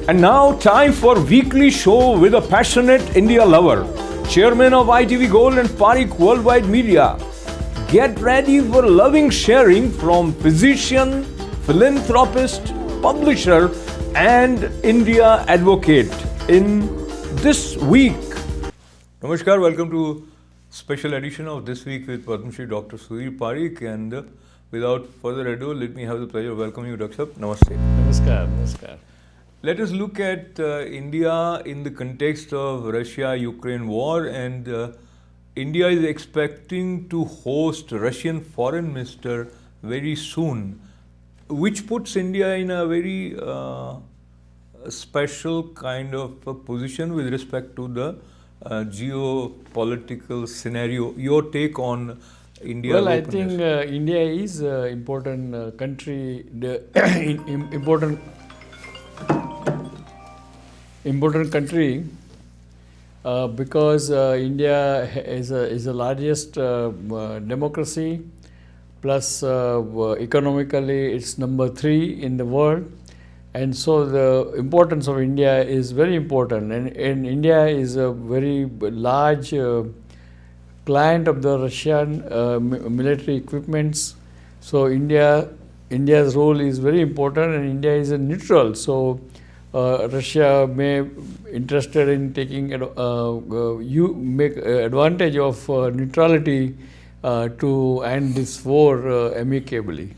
And now, time for weekly show with a passionate India lover, chairman of ITV Gold and Parikh Worldwide Media. Get ready for loving sharing from physician, philanthropist, publisher, and India advocate in this week. Namaskar, welcome to special edition of This Week with Padma Shri Dr. Sudhir Parikh, and without further ado, let me have the pleasure of welcoming you, Dr. Sahab. Namaste. Namaskar, namaskar. Let us look at India in the context of Russia-Ukraine war, and India is expecting to host Russian Foreign Minister very soon, which puts India in a very special kind of a position with respect to the geopolitical scenario. Your take on India's Well, I openness? think India is an important country, important country because India is the largest democracy, plus economically it's number 3 in the world, and so the importance of India is very important, and India is a very large client of the Russian military equipments. So India's role is very important, and India is a neutral. So Russia may interested in taking advantage of neutrality to end this war amicably.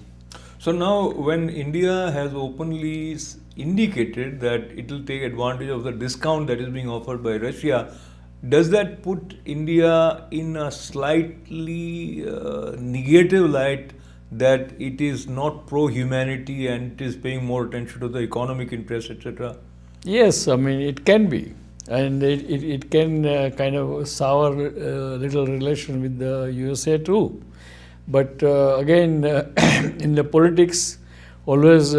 So now, when India has openly indicated that it will take advantage of the discount that is being offered by Russia, does that put India in a slightly negative light, that it is not pro-humanity and it is paying more attention to the economic interests, etc.? Yes, I mean it can be, and it can kind of sour little relation with the USA too. But again, in the politics, always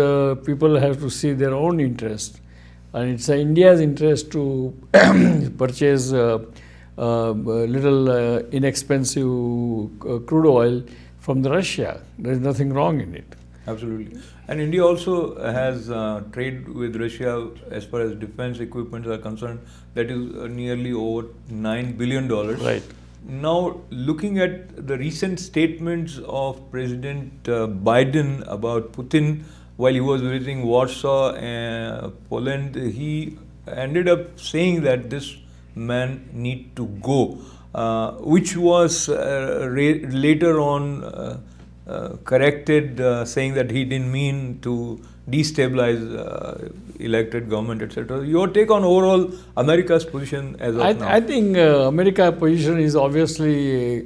people have to see their own interest, and it's India's interest to purchase little inexpensive crude oil from the Russia. There is nothing wrong in it. Absolutely. And India also has trade with Russia as far as defense equipments are concerned, that is nearly over $9 billion. Right. Now, looking at the recent statements of President Biden about Putin while he was visiting Warsaw and Poland, he ended up saying that this man need to go, which was later on corrected, saying that he didn't mean to destabilize elected government, etc. Your take on overall America's position as of now? I think America's position is obviously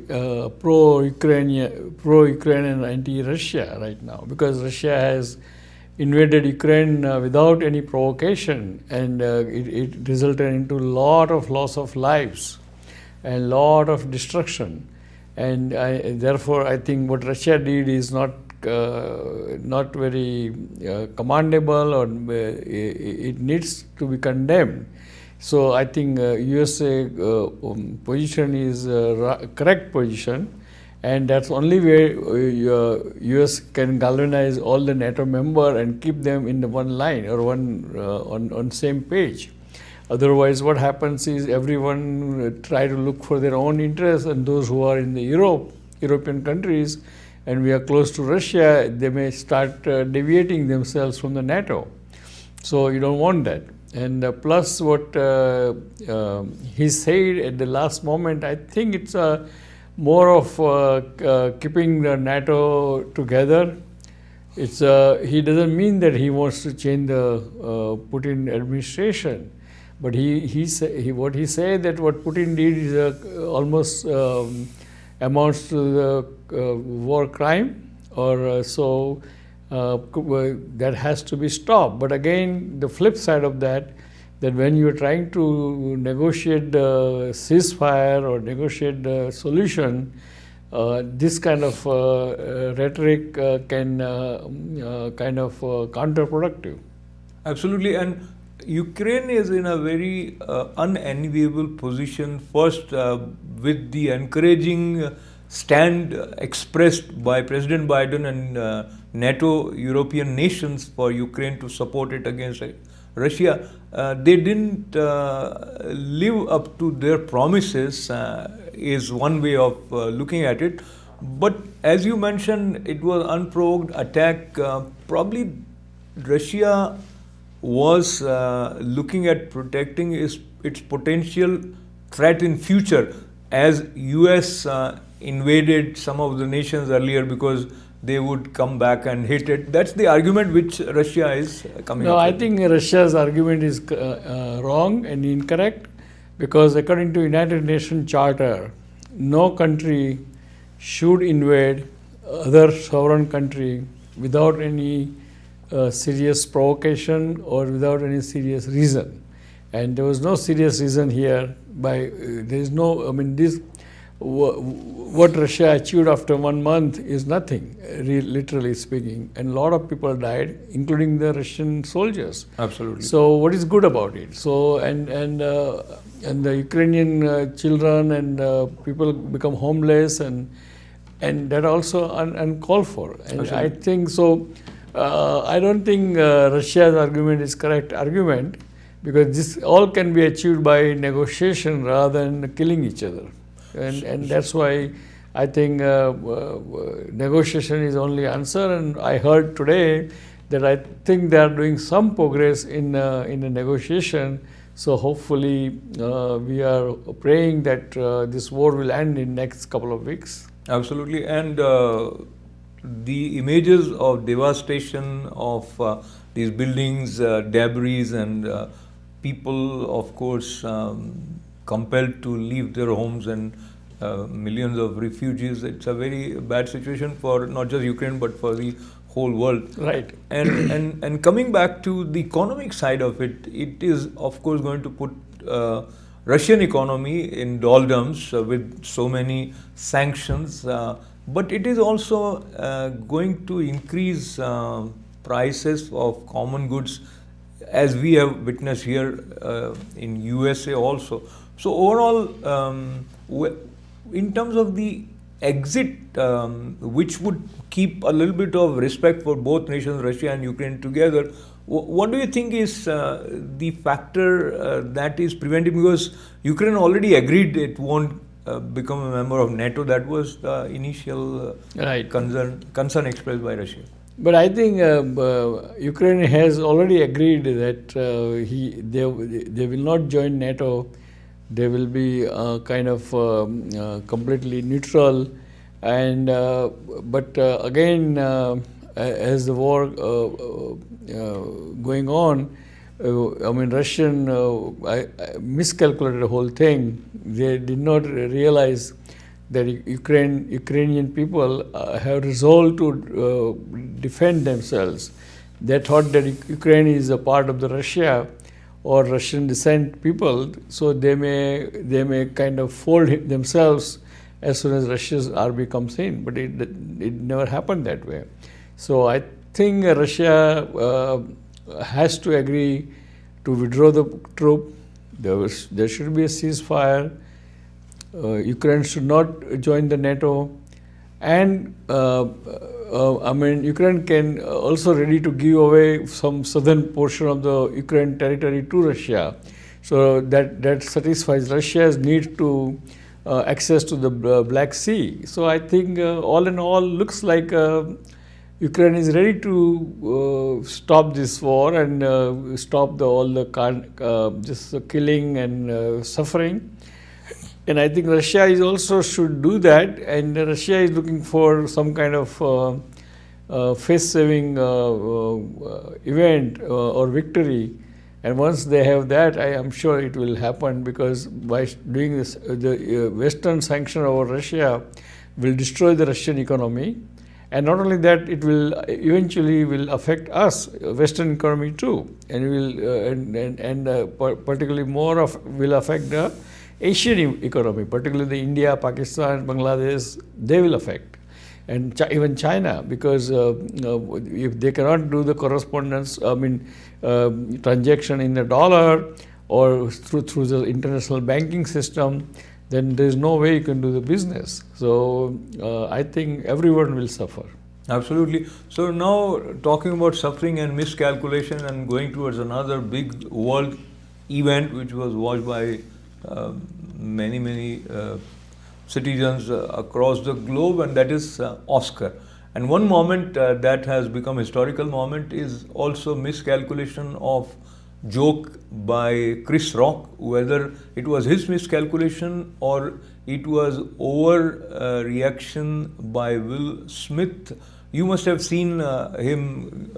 pro-Ukraine and anti-Russia right now, because Russia has invaded Ukraine without any provocation, and it resulted into a lot of loss of lives and lot of destruction. And therefore, I think what Russia did is not very commendable, or it needs to be condemned. So I think USA position is a correct position, and that's only way US can galvanize all the NATO member and keep them in the one line or on same page. Otherwise, what happens is everyone try to look for their own interests, and those who are in the European countries, and we are close to Russia, they may start deviating themselves from the NATO. So you don't want that. And plus what he said at the last moment, I think it's more of keeping the NATO together. It's he doesn't mean that he wants to change the Putin administration. But what he said that what Putin did is almost amounts to the war crime, or so that has to be stopped. But again, the flip side of that when you are trying to negotiate the ceasefire or negotiate the solution, this kind of rhetoric can kind of counterproductive. Absolutely. And Ukraine is in a very unenviable position, first with the encouraging stand expressed by President Biden and NATO European nations for Ukraine to support it against Russia, they didn't live up to their promises, is one way of looking at it. But as you mentioned, it was unprovoked attack. Probably Russia was looking at protecting its potential threat in future, as US invaded some of the nations earlier because they would come back and hit it. That's the argument which Russia is coming No, up I with. think Russia's argument is wrong and incorrect, because according to United Nations Charter, no country should invade other sovereign country without any serious provocation or without any serious reason. And there was no serious reason here. There is no, I mean, this what Russia achieved after 1 month is nothing, literally speaking, and a lot of people died, including the Russian soldiers. Absolutely. So what is good about it? So and the Ukrainian children and people become homeless, and that also uncalled for. And Absolutely. I think so. I don't think Russia's argument is correct argument, because this all can be achieved by negotiation rather than killing each other. And that's why I think negotiation is only answer. And I heard today that I think they are doing some progress in the negotiation. So hopefully we are praying that this war will end in next couple of weeks. Absolutely. And the images of devastation of these buildings, debris, and people, of course, compelled to leave their homes, and millions of refugees. It's a very bad situation for not just Ukraine but for the whole world. Right. And coming back to the economic side of it, it is of course going to put Russian economy in doldrums with so many sanctions. But it is also going to increase prices of common goods, as we have witnessed here in USA also. So overall, in terms of the exit, which would keep a little bit of respect for both nations, Russia and Ukraine together, what do you think is the factor that is preventing? Because Ukraine already agreed it won't become a member of NATO. That was the initial Right. concern expressed by Russia. But I think Ukraine has already agreed that they will not join NATO. They will be kind of completely neutral. And but again, as the war going on, I mean, Russian miscalculated the whole thing. They did not realize that Ukrainian people have resolved to defend themselves. They thought that Ukraine is a part of the Russia or Russian descent people, so they may kind of fold themselves as soon as Russia's army comes in. But it never happened that way. So I think Russia has to agree to withdraw the troop. There should be a ceasefire. Ukraine should not join the NATO, and I mean, Ukraine can also ready to give away some southern portion of the Ukraine territory to Russia, so that satisfies Russia's need to access to the Black Sea. So I think all in all, looks like Ukraine is ready to stop this war and stop all the killing and suffering. And I think Russia is also should do that, and Russia is looking for some kind of face-saving event or victory. And once they have that, I am sure it will happen, because by doing this, the Western sanction over Russia will destroy the Russian economy. And not only that, it will eventually will affect us, Western economy too, and will particularly will affect the Asian economy, particularly India, Pakistan, Bangladesh. They will affect, and even China, because if they cannot do the correspondence, I mean transaction in the dollar or through the international banking system, then there is no way you can do the business. So I think everyone will suffer. Absolutely. So now talking about suffering and miscalculation and going towards another big world event which was watched by many citizens across the globe, and that is Oscar. And one moment that has become historical moment is also miscalculation of joke by Chris Rock, whether it was his miscalculation or it was over reaction by Will Smith. You must have seen him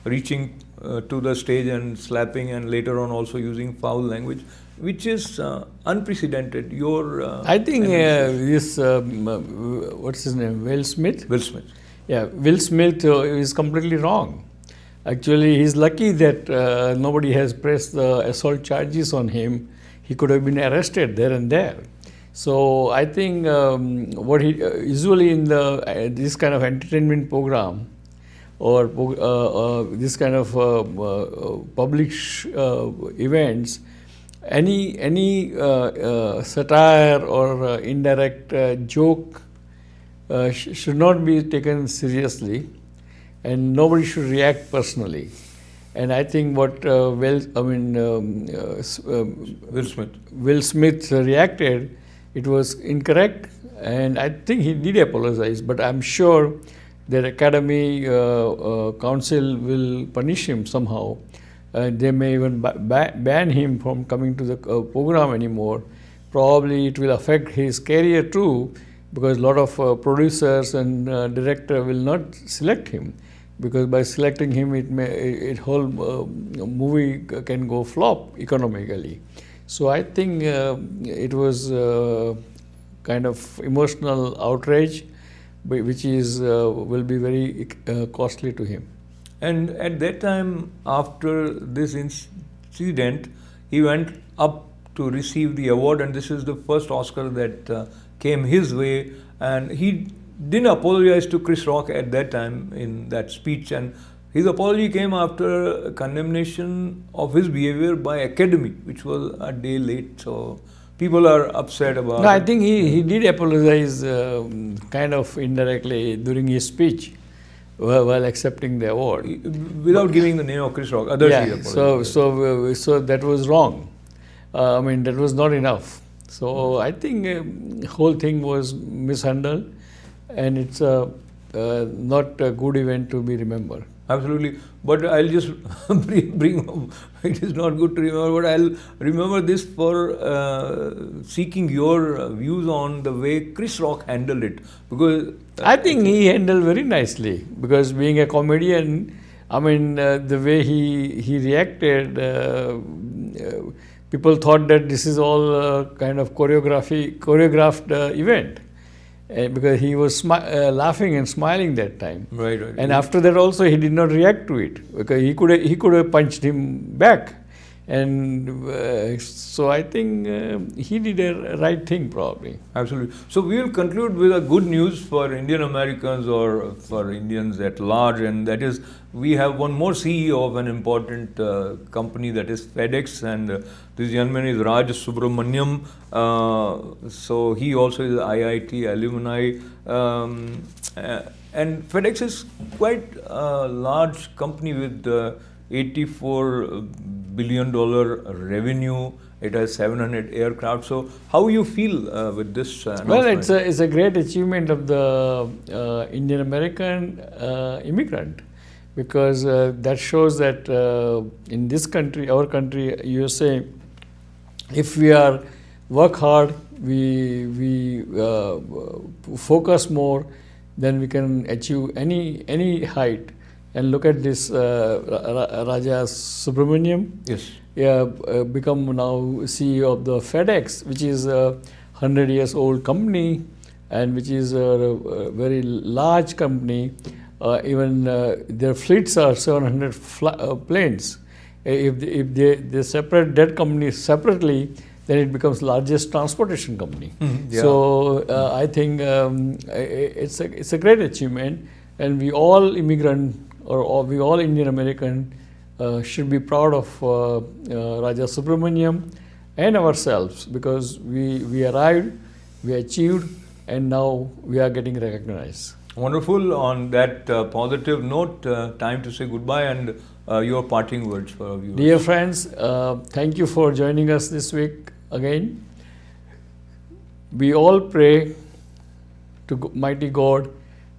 reaching to the stage and slapping, and later on also using foul language, which is unprecedented. I think analysis? this, what's his name, Will Smith? Will Smith. Yeah, Will Smith is completely wrong. Actually, he's lucky that nobody has pressed the assault charges on him. He could have been arrested there and there. So I think what he usually in the this kind of entertainment program or this kind of public events, any satire or indirect joke should not be taken seriously, and nobody should react personally. And I think what Will Smith reacted, it was incorrect, and I think he did apologize. But I'm sure that Academy Council will punish him somehow. They may even ban him from coming to the program anymore. Probably it will affect his career too, because a lot of producers and director will not select him, because by selecting him it whole movie can go flop economically. So I think it was kind of emotional outrage, which is will be very costly to him. And at that time, after this incident, he went up to receive the award, and this is the first Oscar that came his way, and he didn't apologize to Chris Rock at that time in that speech, and his apology came after condemnation of his behavior by Academy, which was a day late. So people are upset about No, it. I think he did apologize kind of indirectly during his speech while accepting the award. Without giving the name of Chris Rock, others he Yeah, apologized. so that was wrong. I mean, that was not enough. So I think whole thing was mishandled, and it's not a good event to be remembered. Absolutely, but I'll just bring up, it is not good to remember, but I'll remember this for seeking your views on the way Chris Rock handled it, because I think he handled very nicely, because being a comedian, I mean, the way he reacted, people thought that this is all kind of choreographed event. Because he was laughing and smiling that time, right. And after that also he did not react to it, because he could have punched him back, and so I think he did a right thing probably. Absolutely. So we will conclude with a good news for Indian Americans or for Indians at large, and that is we have one more CEO of an important company, that is FedEx, and this young man is Raj Subramaniam. So he also is IIT alumni, and FedEx is quite a large company with $84 billion revenue. It has 700 aircraft. So how you feel with this announcement? Well, it's a great achievement of the Indian American immigrant, because that shows that in this country, our country, USA, if we are work hard, we focus more, then we can achieve any height. And look at this Raja Subramaniam. Yes. Become now CEO of the FedEx, which is a 100 years old company, and which is a very large company. Even their fleets are 700 planes. If they separate that company separately, then it becomes largest transportation company. Yeah. So I think it's a great achievement, and we all immigrant or we all Indian American should be proud of Raja Subramaniam and ourselves, because we arrived, we achieved, and now we are getting recognized. Wonderful. On that positive note, time to say goodbye and your parting words for our viewers. Dear friends, thank you for joining us this week again. We all pray to mighty God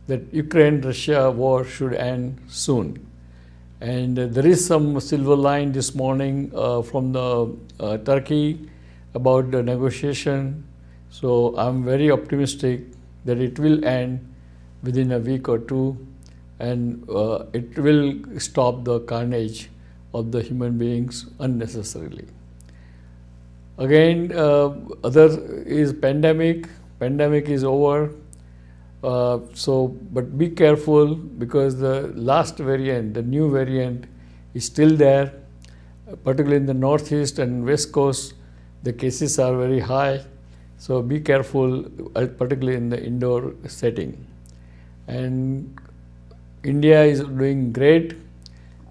that Ukraine-Russia war should end soon. And there is some silver line this morning from the Turkey about the negotiation. So I'm very optimistic that it will end within a week or two, and it will stop the carnage of the human beings unnecessarily. Again, other is pandemic. Pandemic is over. But be careful, because the last variant, the new variant, is still there, particularly in the northeast and west coast. The cases are very high, so be careful, particularly in the indoor setting. And India is doing great.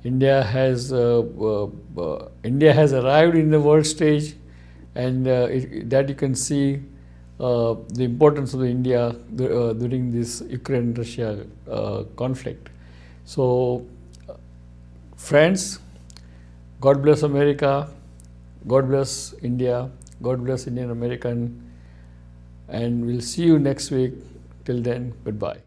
India has arrived in the world stage, and that you can see the importance of India during this Ukraine-Russia conflict. So, friends, God bless America, God bless India, God bless Indian American, and we'll see you next week. Till then, goodbye.